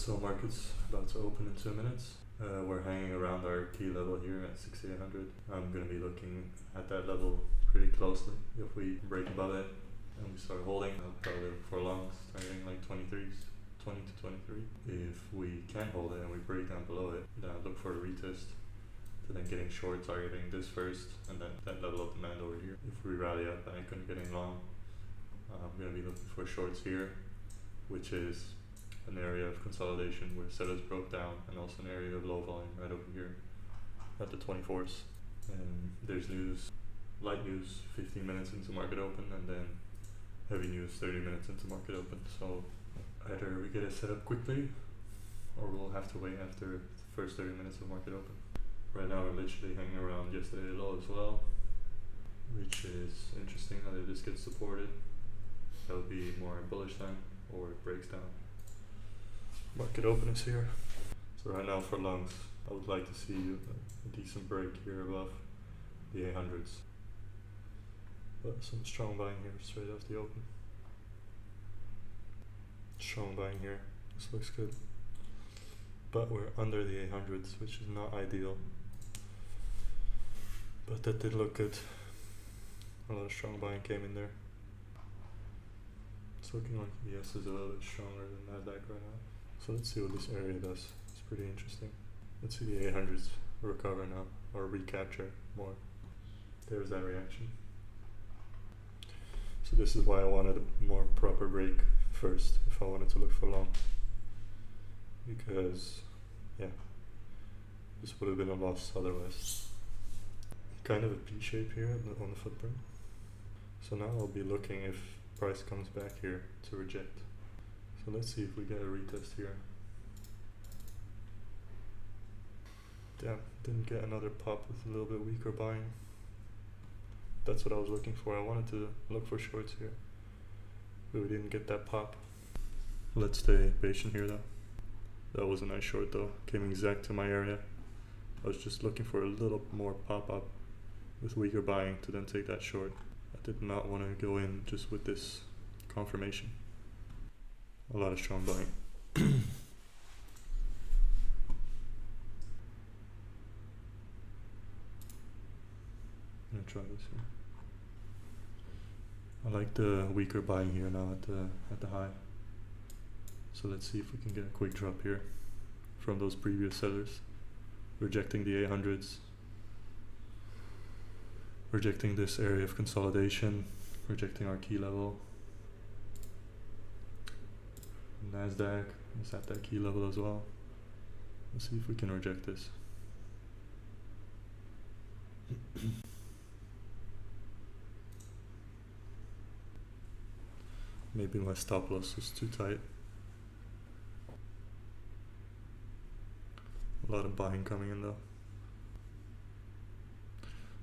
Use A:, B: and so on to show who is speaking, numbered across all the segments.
A: So market's about to open in 2 minutes. We're hanging around our key level here at 6,800. I'm going to be looking at that level pretty closely. If we break above it and we start holding, I'll probably look for longs targeting like 23s, 20 to 23. If we can't hold it and we break down below it, then I'll look for a retest to then getting short targeting this first and then that level of demand over here. If we rally up and I couldn't get in long, I'm going to be looking for shorts here, which is an area of consolidation where sellers broke down, and also an area of low volume right over here at the 24s. And there's news, light news 15 minutes into market open, and then heavy news 30 minutes into market open. So either we get it set up quickly or we'll have to wait after the first 30 minutes of market open. Right now we're literally hanging around yesterday's low as well, which is interesting. Either this gets supported, that would be more bullish time, or it breaks down. Market open is here. So right now for longs, I would like to see a decent break here above the 800s. But some strong buying here straight off the open. Strong buying here. This looks good. But we're under the 800s, which is not ideal. But that did look good. A lot of strong buying came in there. It's looking like ES is a little bit stronger than Nasdaq right now. So let's see what this area does. It's pretty interesting. Let's see the 800s recover now, or recapture more. There's that reaction. So this is why I wanted a more proper break first if I wanted to look for long. Because, yeah, this would have been a loss otherwise. Kind of a P shape here on the footprint. So now I'll be looking if price comes back here to reject. So let's see if we get a retest here. Damn, didn't get another pop with a little bit weaker buying. That's what I was looking for. I wanted to look for shorts here, but we didn't get that pop. Let's stay patient here though. That was a nice short though, came exact to my area. I was just looking for a little more pop up with weaker buying to then take that short. I did not want to go in just with this confirmation. A lot of strong buying. I'm gonna try this here. I like the weaker buying here now at the high. So let's see if we can get a quick drop here from those previous sellers. Rejecting the 800s. Rejecting this area of consolidation. Rejecting our key level. Nasdaq is at that key level as well. Let's see if we can reject this. Maybe my stop loss was too tight. A lot of buying coming in though.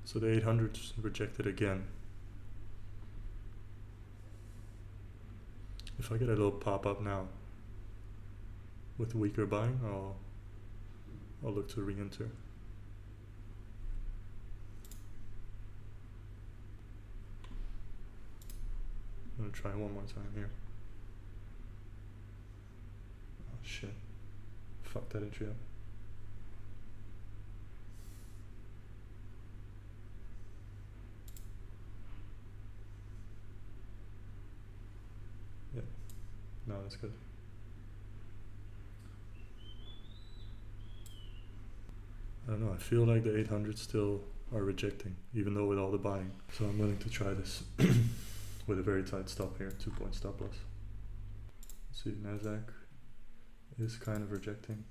A: So the 800s rejected again. If I get a little pop up now with weaker buying, I'll look to re-enter. I'm gonna try one more time here. Oh shit. Fuck that entry up. Yeah. No, that's good. I don't know, I feel like the 800s still are rejecting, even though with all the buying. So I'm willing to try this with a very tight stop here, 2-point stop loss. Let's see, Nasdaq is kind of rejecting.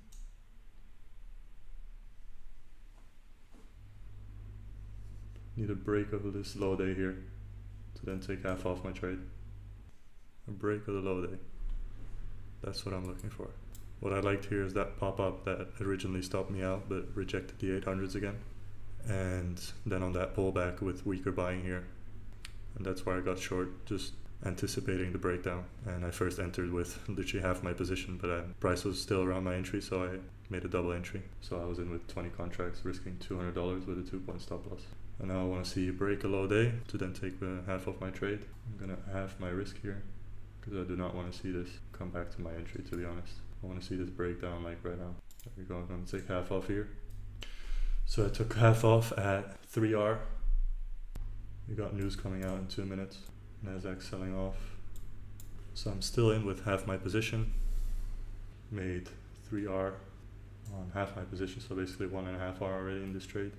A: Need a break of this low day here to then take half off my trade. A break of the low day. That's what I'm looking for. What I liked here is that pop-up that originally stopped me out but rejected the 800s again. And then on that pullback with weaker buying here. And that's why I got short, just anticipating the breakdown. And I first entered with literally half my position, but price was still around my entry, so I made a double entry. So I was in with 20 contracts, risking $200 with a 2-point stop loss. And now I want to see break a low day to then take half of my trade. I'm gonna half my risk here because I do not want to see this come back to my entry, to be honest. I want to see this breakdown like right now. There we go. I'm going to take half off here. So I took half off at 3R. We got news coming out in 2 minutes. Nasdaq selling off. So I'm still in with half my position. Made 3R on half my position, so basically 1.5 R already in this trade.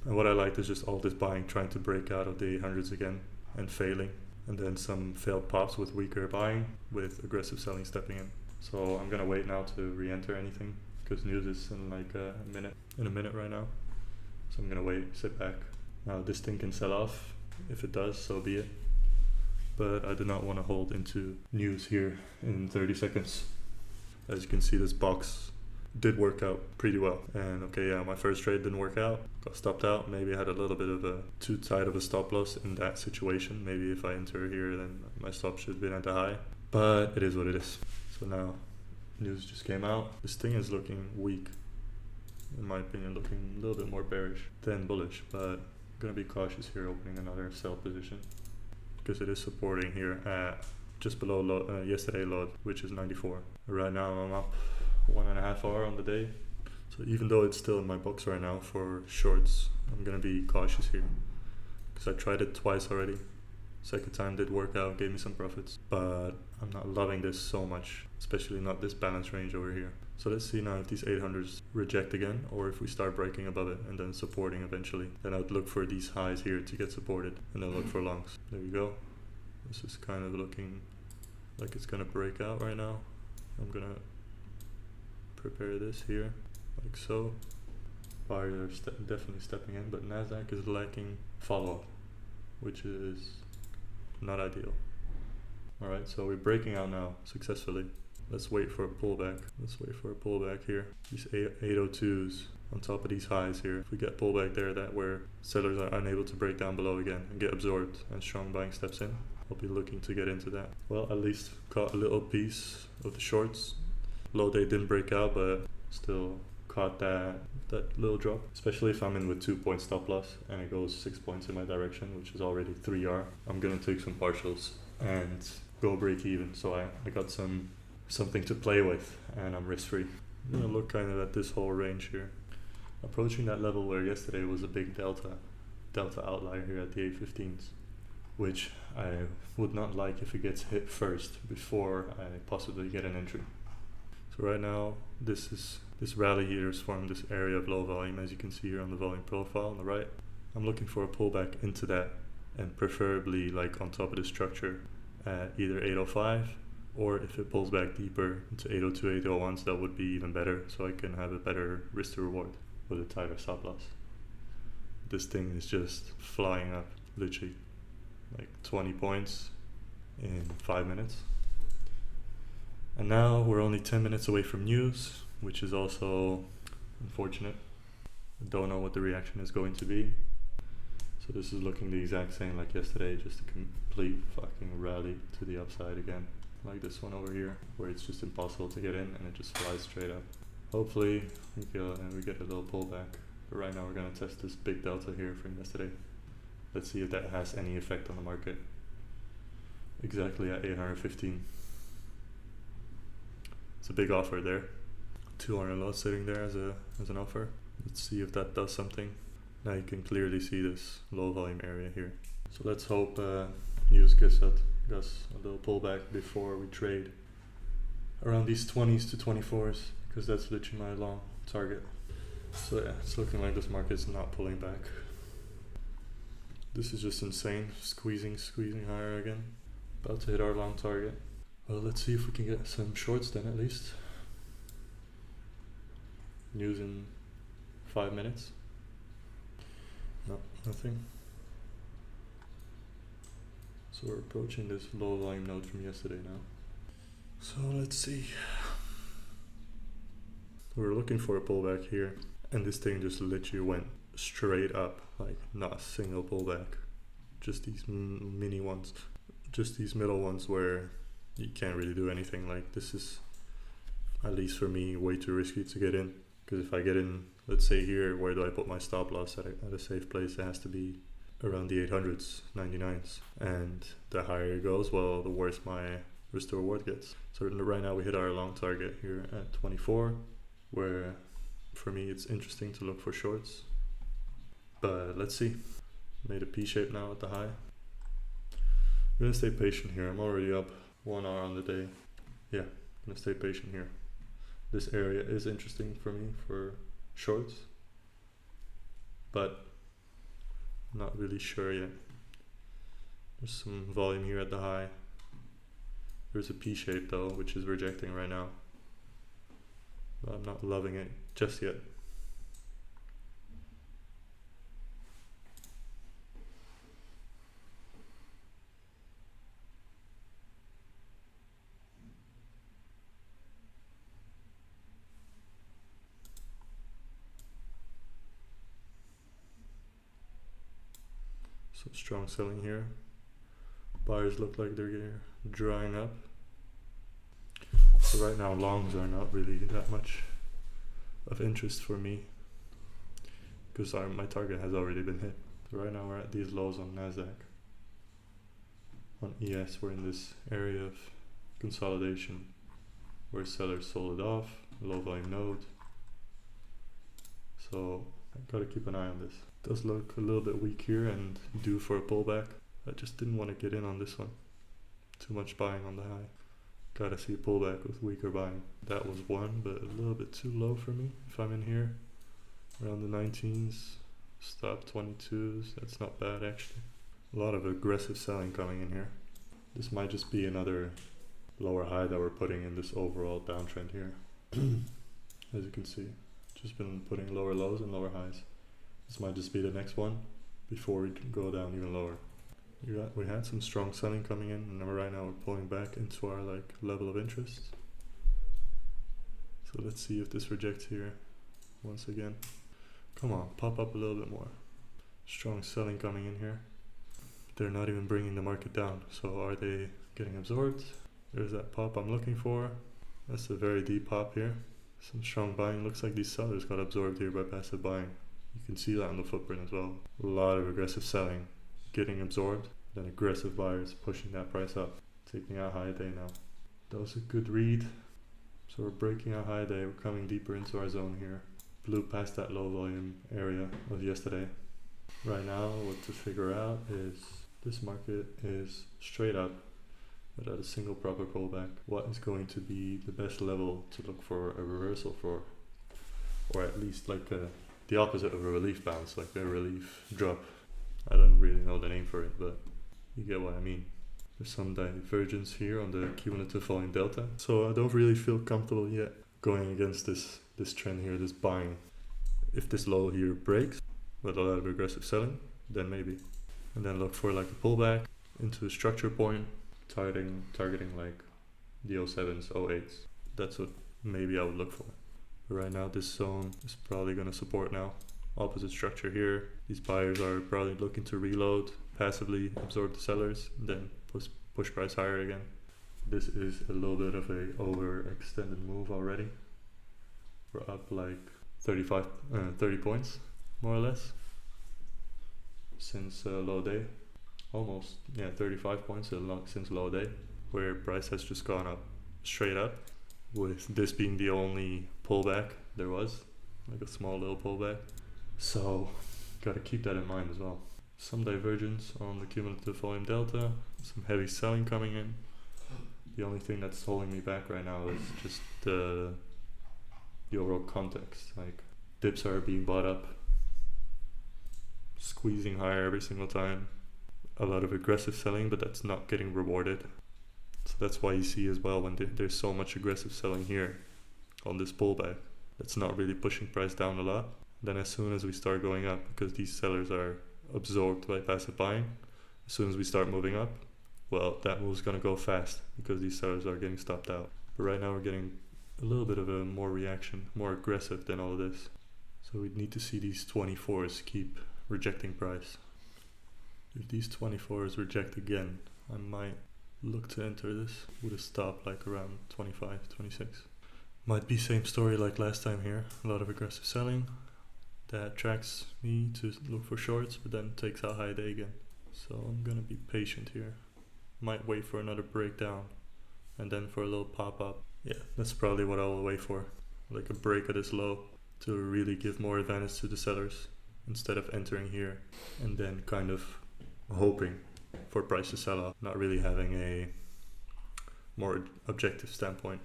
A: And what I liked is just all this buying trying to break out of the 800s again and failing. And then some failed pops with weaker buying with aggressive selling stepping in. So I'm gonna wait now to re-enter anything because news is in like a minute right now. So I'm gonna wait, sit back. Now this thing can sell off. If it does, so be it. But I do not want to hold into news here in 30 seconds. As you can see, this box did work out pretty well. And okay, yeah, my first trade didn't work out. Got stopped out. Maybe I had a little bit of a too tight of a stop loss in that situation. Maybe if I enter here, then my stop should have been at the high. But it is what it is. So now news just came out. This thing is looking weak. In my opinion, looking a little bit more bearish than bullish. But I'm going to be cautious here opening another sell position. Because it is supporting here at just below yesterday low, which is 94. Right now I'm up 1.5 hour on the day. So even though it's still in my box right now for shorts, I'm gonna be cautious here. Because I tried it twice already. Second time did work out, gave me some profits. But I'm not loving this so much, especially not this balance range over here. So let's see now if these 800s reject again, or if we start breaking above it and then supporting eventually. Then I would look for these highs here to get supported and then look for longs. There you go. This is kind of looking like it's gonna break out right now. I'm gonna prepare this here, like so. Buyers are definitely stepping in, but Nasdaq is lacking follow-up, which is not ideal. Alright, so we're breaking out now successfully. Let's wait for a pullback. Let's wait for a pullback here. These 802s on top of these highs here. If we get pullback there, that where sellers are unable to break down below again and get absorbed and strong buying steps in, I'll be looking to get into that. Well, at least caught a little piece of the shorts. Low day didn't break out, but still caught that little drop. Especially if I'm in with 2 point stop loss and it goes 6 points in my direction, which is already 3R. I'm gonna take some partials and go break even. So I got something to play with and I'm risk free. I'm gonna look kind of at this whole range here. Approaching that level where yesterday was a big delta outlier here at the 815s, which I would not like if it gets hit first before I possibly get an entry. So right now this rally here has formed this area of low volume, as you can see here on the volume profile on the right. I'm looking for a pullback into that and preferably like on top of the structure at either 805, or if it pulls back deeper into 802, 801s, that would be even better, so I can have a better risk to reward with a tighter stop loss. This thing is just flying up, literally like 20 points in 5 minutes. And now we're only 10 minutes away from news, which is also unfortunate. I don't know what the reaction is going to be. So this is looking the exact same like yesterday, just a complete fucking rally to the upside again. Like this one over here, where it's just impossible to get in and it just flies straight up. Hopefully we get a little pullback. But right now we're gonna test this big delta here from yesterday. Let's see if that has any effect on the market. Exactly at 815. It's a big offer there. 200 lots sitting there as an offer. Let's see if that does something. Now you can clearly see this low volume area here. So let's hope news gives us a little pullback before we trade around these 20s to 24s, because that's literally my long target. So yeah, it's looking like this market's not pulling back. This is just insane. Squeezing higher again. About to hit our long target. Well, let's see if we can get some shorts then at least. News in 5 minutes. No, nothing. So we're approaching this low volume node from yesterday now. So let's see. We're looking for a pullback here, and this thing just literally went straight up, like not a single pullback. Just these mini ones, just these middle ones where you can't really do anything. Like this is, at least for me, way too risky to get in. Because if I get in, let's say here, where do I put my stop loss at a safe place? It has to be around the 800s, 99s. And the higher it goes, well, the worse my risk to reward gets. So right now we hit our long target here at 24, where for me it's interesting to look for shorts. But let's see. Made a P shape now at the high. I'm gonna stay patient here. I'm already up 1 hour on the day. Yeah, I'm gonna stay patient here. This area is interesting for me for shorts, but I'm not really sure yet. There's some volume here at the high. There's a P shape though, which is rejecting right now, but I'm not loving it just yet. Some strong selling here. Buyers look like they're drying up. So right now longs are not really that much of interest for me because my target has already been hit. So right now we're at these lows on NASDAQ. On ES we're in this area of consolidation where sellers sold it off, low volume node. So I gotta keep an eye on this. It does look a little bit weak here and due for a pullback. I just didn't want to get in on this one. Too much buying on the high. Gotta see a pullback with weaker buying. That was one, but a little bit too low for me. If I'm in here around the 19s, stop 22s, that's not bad actually. A lot of aggressive selling coming in here. This might just be another lower high that we're putting in this overall downtrend here. As you can see, just been putting lower lows and lower highs. This might just be the next one before we can go down even lower. We had some strong selling coming in, and right now we're pulling back into our level of interest. So let's see if this rejects here once again. Come on, pop up a little bit more. Strong selling coming in here. They're not even bringing the market down. So are they getting absorbed? There's that pop I'm looking for. That's a very deep pop here. Some strong buying. Looks like these sellers got absorbed here by passive buying. You can see that on the footprint as well. A lot of aggressive selling getting absorbed, then aggressive buyers pushing that price up, taking out high day now. That was a good read. So we're breaking our high day, we're coming deeper into our zone here. Blew past that low volume area of yesterday. Right now what to figure out is this market is straight up without a single proper pullback. What is going to be the best level to look for a reversal for? Or at least the opposite of a relief bounce, like a relief drop. I don't really know the name for it, but you get what I mean. There's some divergence here on the cumulative volume delta. So I don't really feel comfortable yet going against this trend here, this buying. If this low here breaks with a lot of aggressive selling, then maybe. And then look for a pullback into a structure point, targeting the 07s, 08s. That's what maybe I would look for. But right now this zone is probably going to support now. Opposite structure here. These buyers are probably looking to reload, passively absorb the sellers, and then push price higher again. This is a little bit of a overextended move already. We're up 30 points, more or less, since low day. Almost, 35 points since low day, where price has just gone up, straight up, with this being the only pullback there was, like a small little pullback. So gotta keep that in mind as well. Some divergence on the cumulative volume delta, some heavy selling coming in. The only thing that's holding me back right now is just the overall context. Dips are being bought up, squeezing higher every single time. A lot of aggressive selling, but that's not getting rewarded. So that's why you see as well when there's so much aggressive selling here on this pullback, that's not really pushing price down a lot. Then as soon as we start going up, because these sellers are absorbed by passive buying, as soon as we start moving up, well, that move's gonna go fast because these sellers are getting stopped out. But right now we're getting a little bit of a more reaction, more aggressive than all of this. So we need to see these 24s keep rejecting price. If these 24s reject again, I might look to enter this with a stop around 25, 26. Might be same story like last time here, a lot of aggressive selling. That attracts me to look for shorts, but then takes out high day again. So I'm gonna be patient here. Might wait for another breakdown and then for a little pop up. Yeah, that's probably what I will wait for, like a break at this low to really give more advantage to the sellers instead of entering here and then kind of hoping for price to sell off, not really having a more objective standpoint,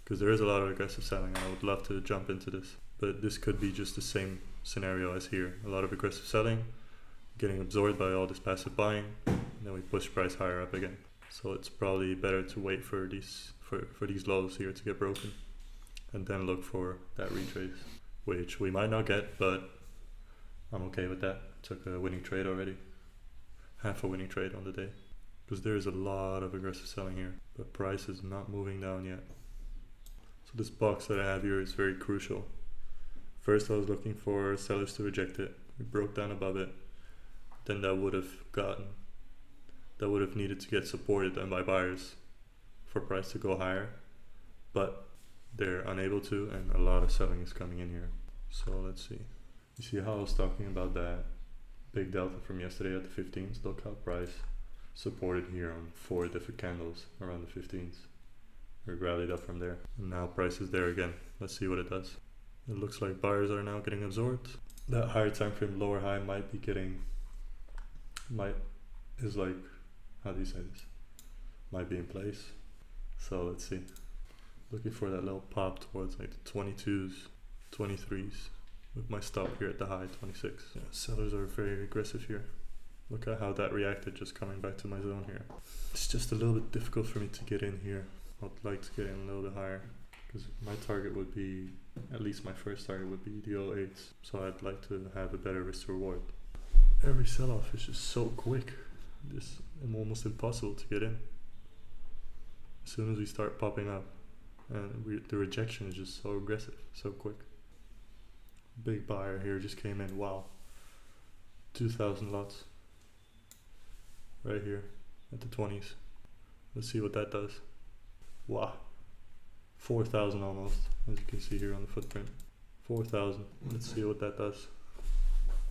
A: because there is a lot of aggressive selling. I would love to jump into this, but this could be just the same scenario as here. A lot of aggressive selling, getting absorbed by all this passive buying, and then we push price higher up again. So it's probably better to wait for these lows here to get broken and then look for that retrace, which we might not get, but I'm okay with that. Took a winning trade already, half a winning trade on the day, because there is a lot of aggressive selling here, but price is not moving down yet. So this box that I have here is very crucial. First I was looking for sellers to reject it. We broke down above it. Then that would have needed to get supported then by buyers for price to go higher, but they're unable to, and a lot of selling is coming in here. So let's see. You see how I was talking about that big delta from yesterday at the 15s? Look how price supported here on 4 different candles around the 15s. We rallied up from there, and now price is there again. Let's see what it does. It looks like buyers are now getting absorbed. That higher time frame lower high might be getting, is like, how do you say this? Might be in place. So let's see. Looking for that little pop towards like the 22s, 23s, with my stop here at the high 26. Yeah, sellers are very aggressive here. Look at how that reacted just coming back to my zone here. It's just a little bit difficult for me to get in here. I'd like to get in a little bit higher, because my target would be, at least my first target would be the 08s. So I'd like to have a better risk to reward. Every sell-off is just so quick. It's almost impossible to get in. As soon as we start popping up, and the rejection is just so aggressive, so quick. Big buyer here just came in. Wow, 2,000 lots right here at the 20s. Let's see what that does. Wow, 4,000 almost, as you can see here on the footprint. 4,000. Let's see what that does.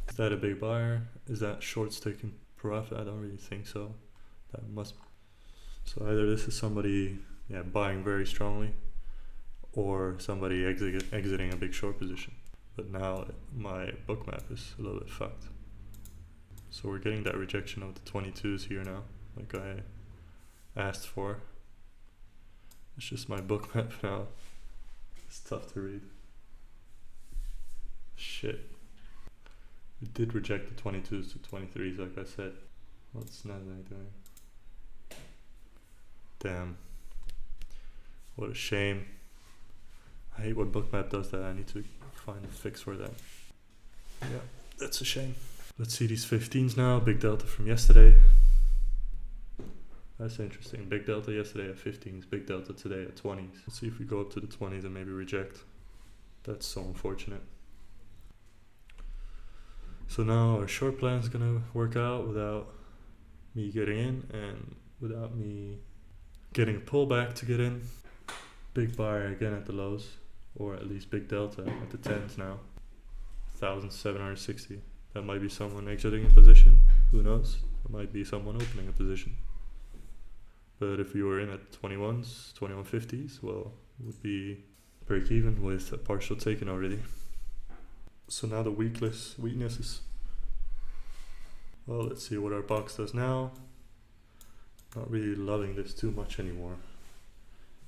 A: Is that a big buyer? Is that shorts taking profit? I don't really think so. That must. So either this is somebody buying very strongly, or somebody exiting a big short position. But now my bookmap is a little bit fucked. So we're getting that rejection of the 22s here now, like I asked for. It's just my bookmap now. It's tough to read. Shit. We did reject the 22s to 23s, like I said. What's Nasdaq doing? Damn. What a shame. I hate when bookmap does that. I need to find a fix for that. Yeah, that's a shame. Let's see these 15s now. Big delta from yesterday. That's interesting. Big delta yesterday at 15s. Big delta today at 20s. Let's see if we go up to the 20s and maybe reject. That's so unfortunate. So now our short plan is gonna work out without me getting in and without me getting a pullback to get in. Big buyer again at the lows, or at least big delta at the 10s now. 1,760. That might be someone exiting a position. Who knows? It might be someone opening a position. But if you were in at 21s, 2150s, well, it would be break even with a partial taken already. So now the weakness is, well, let's see what our box does now. Not really loving this too much anymore.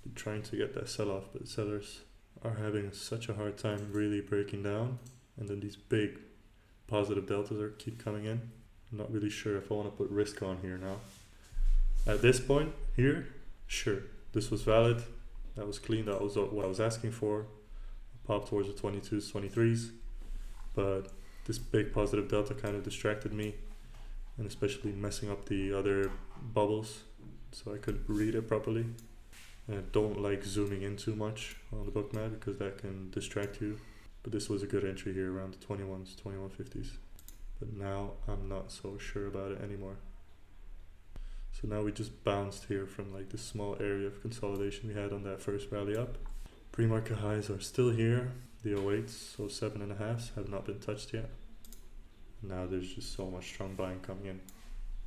A: Been trying to get that sell off, but sellers are having such a hard time really breaking down, and then these big positive deltas keep coming in. I'm not really sure if I want to put risk on here now. At this point here, sure, this was valid, that was clean, that was what I was asking for. Pop towards the 22s, 23s, but this big positive delta kind of distracted me, and especially messing up the other bubbles so I couldn't read it properly. And I don't like zooming in too much on the bookmap because that can distract you. But this was a good entry here around the 21s, 2150s. But now I'm not so sure about it anymore. So now we just bounced here from like this small area of consolidation we had on that first rally up. Pre-market highs are still here. The 08s, so 7.5s have not been touched yet. Now there's just so much strong buying coming in.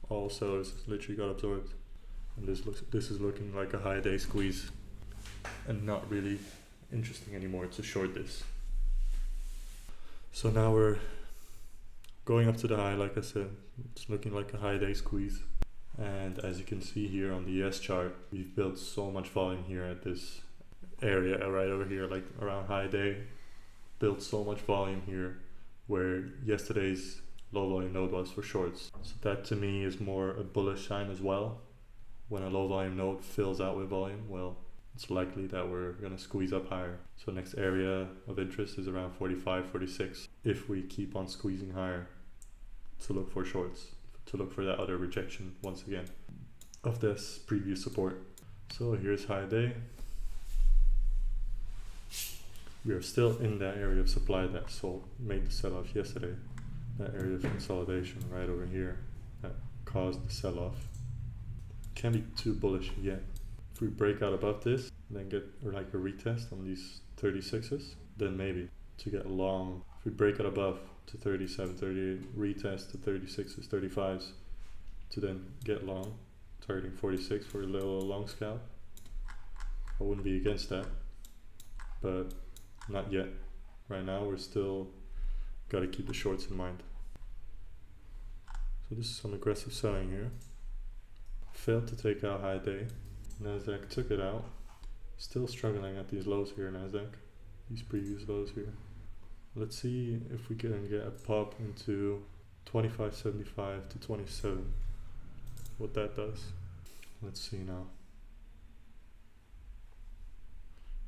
A: All sellers literally got absorbed. And this is looking like a high day squeeze and not really interesting anymore to short this. So now we're going up to the high, like I said. It's looking like a high day squeeze. And as you can see here on the ES chart, we've built so much volume here at this area right over here, like around high day. Built so much volume here where yesterday's low volume node was for shorts. So that to me is more a bullish sign as well. When a low volume node fills out with volume, well, it's likely that we're gonna squeeze up higher. So next area of interest is around 45, 46. If we keep on squeezing higher, to look for shorts, to look for that other rejection once again of this previous support. So here's high day. We are still in that area of supply that made the sell-off yesterday. That area of consolidation right over here that caused the sell-off. Can't be too bullish yet. If we break out above this, then get like a retest on these 36s, then maybe to get long. If we break out above to 37, 38, retest to 36s, 35s, to then get long, targeting 46 for a little long scalp. I wouldn't be against that, but not yet. Right now we're still got to keep the shorts in mind. So this is some aggressive selling here. Failed to take out high day. Nasdaq took it out. Still struggling at these lows here, Nasdaq. These previous lows here. Let's see if we can get a pop into 25.75 to 27. What that does. Let's see now.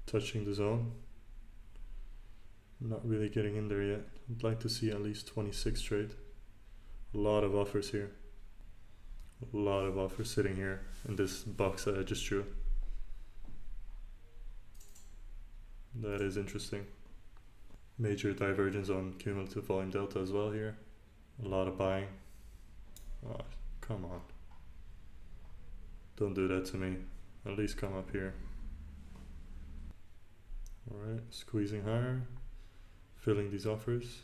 A: Touching the zone. Not really getting in there yet. I'd like to see at least 26 trade. A lot of offers here. A lot of offers sitting here in this box that I just drew. That is interesting. Major divergence on cumulative volume delta as well here. A lot of buying. Oh, come on. Don't do that to me. At least come up here. Alright, squeezing higher. Filling these offers.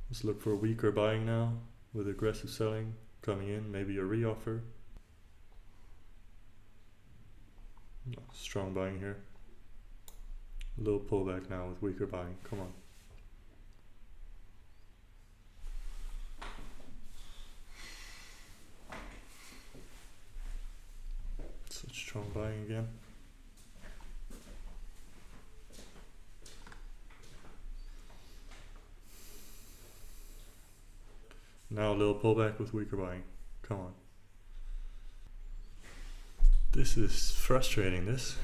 A: Let's look for weaker buying now with aggressive selling coming in, maybe a reoffer. No, strong buying here. A little pullback now with weaker buying. Come on. Such strong buying again. Now a little pullback with weaker buying. Come on. This is frustrating, this.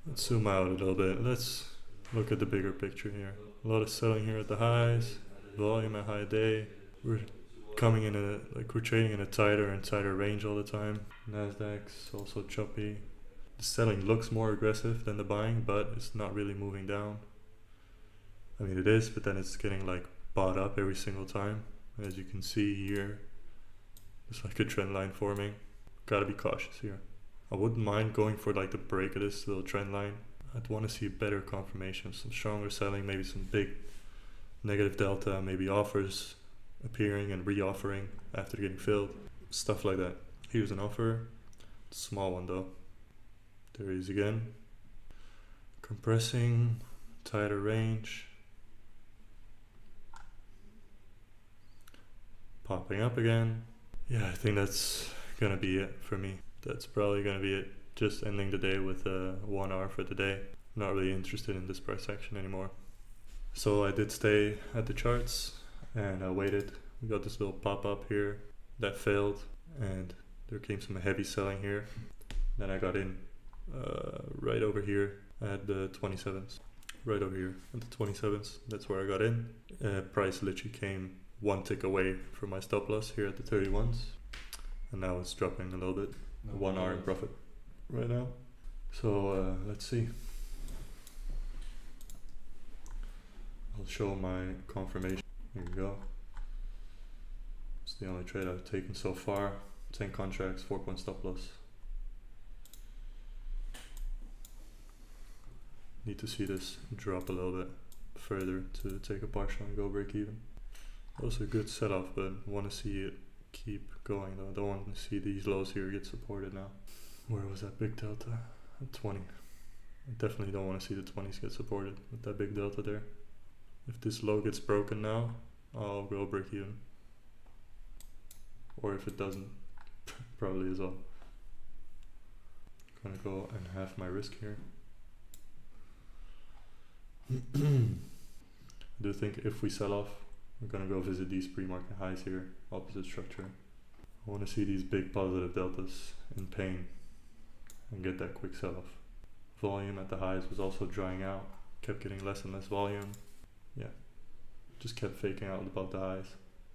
A: Let's zoom out a little bit. Let's look at the bigger picture here. A lot of selling here at the highs. Volume at high day. We're coming in we're trading in a tighter and tighter range all the time. Nasdaq's also choppy. The selling looks more aggressive than the buying, but it's not really moving down. I mean it is, but then it's getting like bought up every single time. As you can see here, there's like a trend line forming. Gotta be cautious here. I wouldn't mind going for like the break of this little trend line. I'd want to see better confirmation, some stronger selling, maybe some big negative delta, maybe offers appearing and re-offering after getting filled. Stuff like that. Here's an offer. Small one though. There he is again. Compressing, tighter range. Popping up again. Yeah, I think that's gonna be it for me. That's probably gonna be it. Just ending the day with a 1 hour for the day. Not really interested in this price action anymore. So I did stay at the charts and I waited. We got this little pop up here that failed and there came some heavy selling here. Then I got in right over here at the 27s. Right over here at the 27s. That's where I got in. Price literally came one tick away from my stop loss here at the 31s, and now it's dropping a little bit. 1 hour in profit right now. So let's see. I'll show my confirmation. Here we go. It's the only trade I've taken so far. 10 contracts, 4-point stop loss. Need to see this drop a little bit further to take a partial and go break even. Also a good setup, but want to see it keep going though. I don't want to see these lows here get supported now. Where was that big delta? At 20. I definitely don't want to see the 20s get supported with that big delta there. If this low gets broken now, I'll go break even. Or if it doesn't, probably as well. Gonna go and half my risk here. I do think if we sell off, we're gonna go visit these pre-market highs here, opposite structure. I want to see these big positive deltas in pain and get that quick sell-off. Volume at the highs was also drying out, kept getting less and less volume. Yeah, just kept faking out above the highs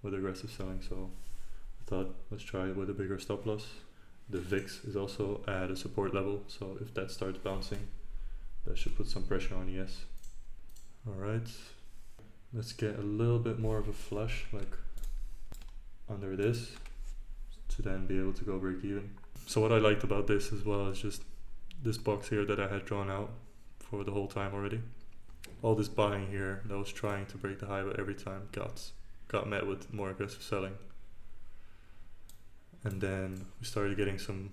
A: with aggressive selling, so I thought let's try it with a bigger stop loss. The VIX is also at a support level, so if that starts bouncing, that should put some pressure on ES. Alright, let's get a little bit more of a flush, like under this, to then be able to go break even. So what I liked about this as well is just this box here that I had drawn out for the whole time already. All this buying here that was trying to break the high, but every time got met with more aggressive selling. And then we started getting some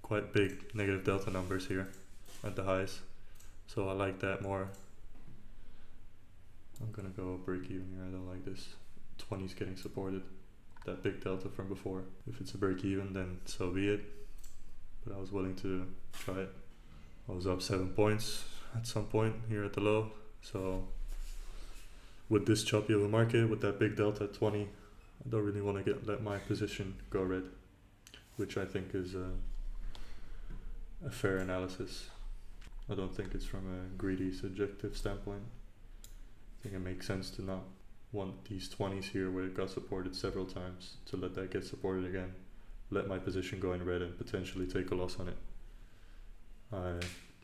A: quite big negative delta numbers here at the highs. So I like that more. I'm gonna go break even here. I don't like this 20s getting supported, that big delta from before. If it's a break even, then so be it. But I was willing to try it. I was up 7 points at some point here at the low. So with this choppy of a market, with that big delta at 20, I don't really want to let my position go red, which I think is a fair analysis. I don't think it's from a greedy, subjective standpoint. I think it makes sense to not want these 20s here where it got supported several times, to let that get supported again, let my position go in red and potentially take a loss on it. I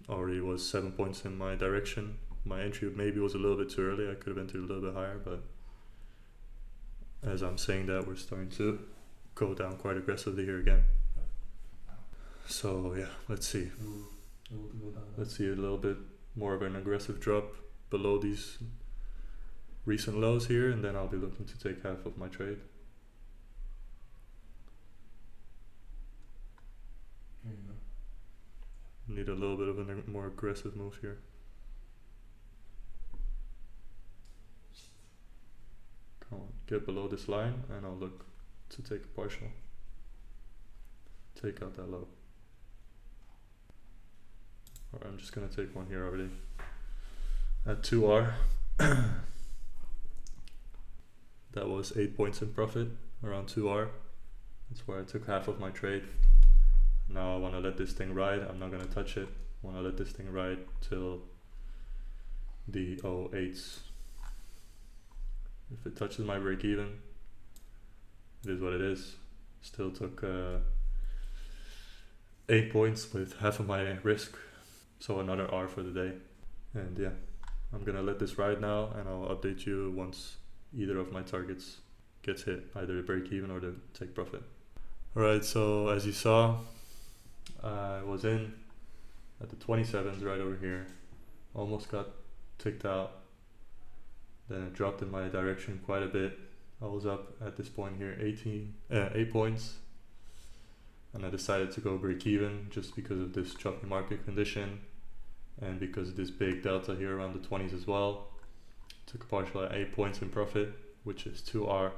A: already was 7 points in my direction. My entry maybe was a little bit too early. I could have entered a little bit higher, but as I'm saying that, we're starting to go down quite aggressively here again. So yeah, let's see. Let's see a little bit more of an aggressive drop below these recent lows here, and then I'll be looking to take half of my trade. Need a little bit of a more aggressive move here. Come on, get below this line and I'll look to take a partial. Take out that low. Or I'm just gonna take one here already. At 2R. That was 8 points in profit, around 2R. That's where I took half of my trade. Now I want to let this thing ride. I'm not going to touch it. I want to let this thing ride till the 08s. If it touches my break even, it is what it is. Still took 8 points with half of my risk. So another R for the day. And yeah, I'm going to let this ride now, and I'll update you once either of my targets gets hit, either the break even or the take profit. Alright, so as you saw, I was in at the 27s right over here, almost got ticked out, then it dropped in my direction quite a bit. I was up at this point here 8 points, and I decided to go break even just because of this choppy market condition and because of this big delta here around the 20s as well. Took a partial at 8 points in profit, which is 2R.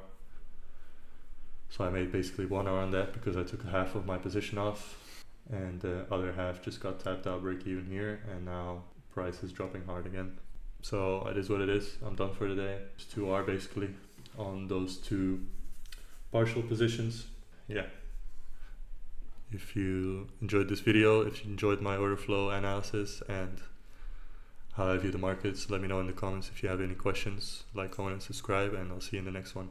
A: So I made basically 1R on that because I took half of my position off, and the other half just got tapped out break even here, and now price is dropping hard again. So it is what it is. I'm done for today. It's 2R basically on those two partial positions. Yeah. If you enjoyed this video, if you enjoyed my order flow analysis and how I view the markets, let me know in the comments if you have any questions. Like, comment, and subscribe, and I'll see you in the next one.